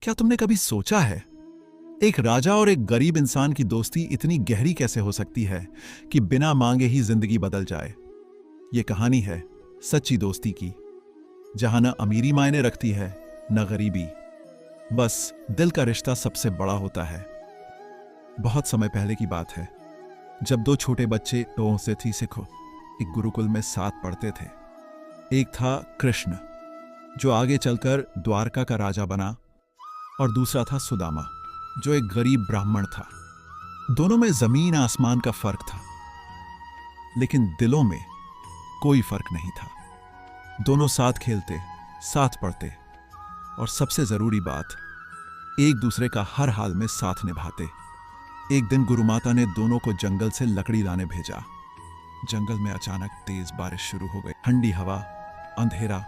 क्या तुमने कभी सोचा है, एक राजा और एक गरीब इंसान की दोस्ती इतनी गहरी कैसे हो सकती है कि बिना मांगे ही जिंदगी बदल जाए। ये कहानी है सच्ची दोस्ती की, जहां न अमीरी मायने रखती है न गरीबी, बस दिल का रिश्ता सबसे बड़ा होता है। बहुत समय पहले की बात है, जब दो छोटे बच्चे तो से थी सिखो एक गुरुकुल में साथ पढ़ते थे। एक था कृष्ण, जो आगे चलकर द्वारका का राजा बना, और दूसरा था सुदामा, जो एक गरीब ब्राह्मण था। दोनों में जमीन आसमान का फर्क था, लेकिन दिलों में कोई फर्क नहीं था। दोनों साथ खेलते, साथ पढ़ते, और सबसे जरूरी बात, एक दूसरे का हर हाल में साथ निभाते। एक दिन गुरुमाता ने दोनों को जंगल से लकड़ी लाने भेजा। जंगल में अचानक तेज बारिश शुरू हो गई। ठंडी हवा, अंधेरा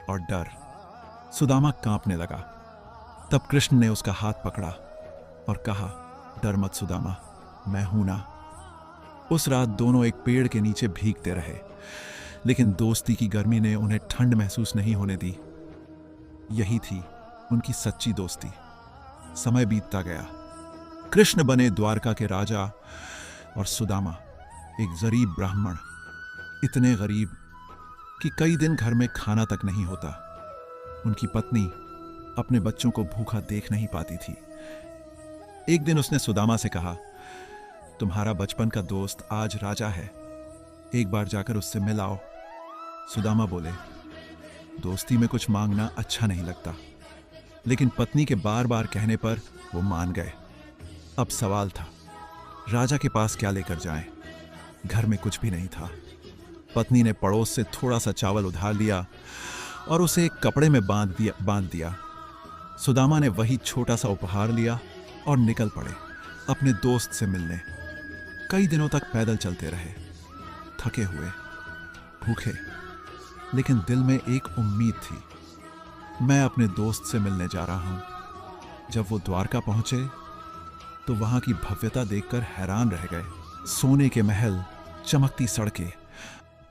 और डर। सुदामा कांपने लगा। तब कृष्ण ने उसका हाथ पकड़ा और कहा, डर मत सुदामा, मैं हूं ना। उस रात दोनों एक पेड़ के नीचे भीगते रहे, लेकिन दोस्ती की गर्मी ने उन्हें ठंड महसूस नहीं होने दी। यही थी उनकी सच्ची दोस्ती। समय बीतता गया। कृष्ण बने द्वारका के राजा और सुदामा एक गरीब ब्राह्मण, इतने गरीब कि कई दिन घर में खाना तक नहीं होता। उनकी पत्नी अपने बच्चों को भूखा देख नहीं पाती थी। एक दिन उसने सुदामा से कहा, तुम्हारा बचपन का दोस्त आज राजा है, एक बार जाकर उससे मिल आओ। सुदामा बोले, दोस्ती में कुछ मांगना अच्छा नहीं लगता, लेकिन पत्नी के बार बार कहने पर वो मान गए। अब सवाल था, राजा के पास क्या लेकर जाएं? घर में कुछ भी नहीं था। पत्नी ने पड़ोस से थोड़ा सा चावल उधार लिया और उसे एक कपड़े में बांध दिया। सुदामा ने वही छोटा सा उपहार लिया और निकल पड़े अपने दोस्त से मिलने। कई दिनों तक पैदल चलते रहे, थके हुए, भूखे, लेकिन दिल में एक उम्मीद थी, मैं अपने दोस्त से मिलने जा रहा हूं। जब वो द्वारका पहुंचे तो वहां की भव्यता देखकर हैरान रह गए। सोने के महल, चमकती सड़कें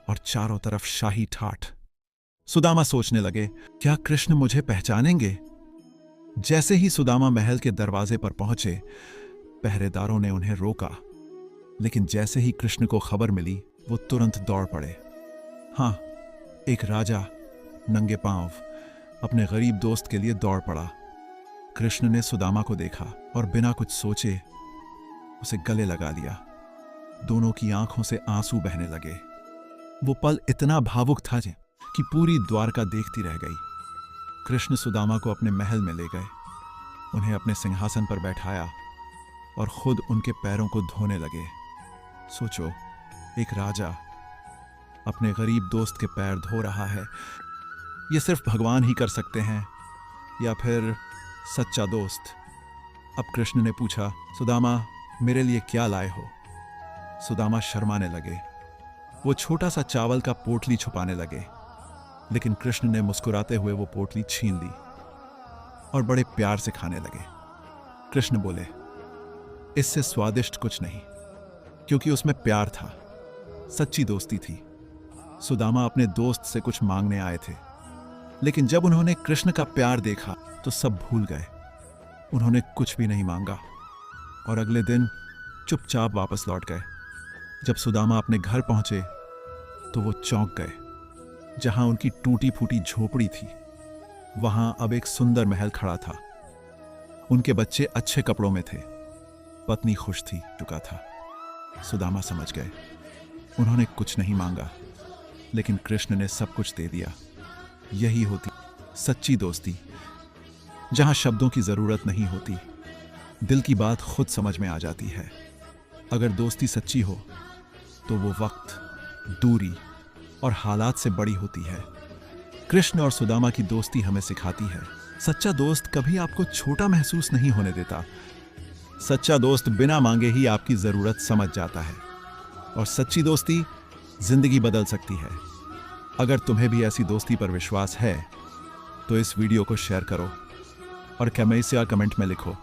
और चारों तरफ शाही ठाठ। सुदामा सोचने लगे, क्या कृष्ण मुझे पहचानेंगे? जैसे ही सुदामा महल के दरवाजे पर पहुंचे, पहरेदारों ने उन्हें रोका, लेकिन जैसे ही कृष्ण को खबर मिली, वो तुरंत दौड़ पड़े। हां, एक राजा नंगे पांव अपने गरीब दोस्त के लिए दौड़ पड़ा। कृष्ण ने सुदामा को देखा और बिना कुछ सोचे उसे गले लगा लिया। दोनों की आंखों से आंसू बहने लगे। वो पल इतना भावुक था कि पूरी द्वारका देखती रह गई। कृष्ण सुदामा को अपने महल में ले गए, उन्हें अपने सिंहासन पर बैठाया और खुद उनके पैरों को धोने लगे। सोचो, एक राजा अपने गरीब दोस्त के पैर धो रहा है। ये सिर्फ भगवान ही कर सकते हैं, या फिर सच्चा दोस्त। अब कृष्ण ने पूछा, सुदामा, मेरे लिए क्या लाए हो? सुदामा शर्माने लगे। वो छोटा सा चावल का पोटली छुपाने लगे, लेकिन कृष्ण ने मुस्कुराते हुए वो पोटली छीन ली और बड़े प्यार से खाने लगे। कृष्ण बोले, इससे स्वादिष्ट कुछ नहीं, क्योंकि उसमें प्यार था, सच्ची दोस्ती थी। सुदामा अपने दोस्त से कुछ मांगने आए थे, लेकिन जब उन्होंने कृष्ण का प्यार देखा तो सब भूल गए। उन्होंने कुछ भी नहीं मांगा और अगले दिन चुपचाप वापस लौट गए। जब सुदामा अपने घर पहुंचे तो वो चौंक गए। जहां उनकी टूटी फूटी झोपड़ी थी, वहां अब एक सुंदर महल खड़ा था। उनके बच्चे अच्छे कपड़ों में थे, पत्नी खुश थी चुका था। सुदामा समझ गए, उन्होंने कुछ नहीं मांगा, लेकिन कृष्ण ने सब कुछ दे दिया। यही होती सच्ची दोस्ती, जहां शब्दों की जरूरत नहीं होती, दिल की बात खुद समझ में आ जाती है। अगर दोस्ती सच्ची हो तो वो वक्त, दूरी और हालात से बड़ी होती है। कृष्ण और सुदामा की दोस्ती हमें सिखाती है, सच्चा दोस्त कभी आपको छोटा महसूस नहीं होने देता। सच्चा दोस्त बिना मांगे ही आपकी जरूरत समझ जाता है, और सच्ची दोस्ती जिंदगी बदल सकती है। अगर तुम्हें भी ऐसी दोस्ती पर विश्वास है तो इस वीडियो को शेयर करो और कमेंट में लिखो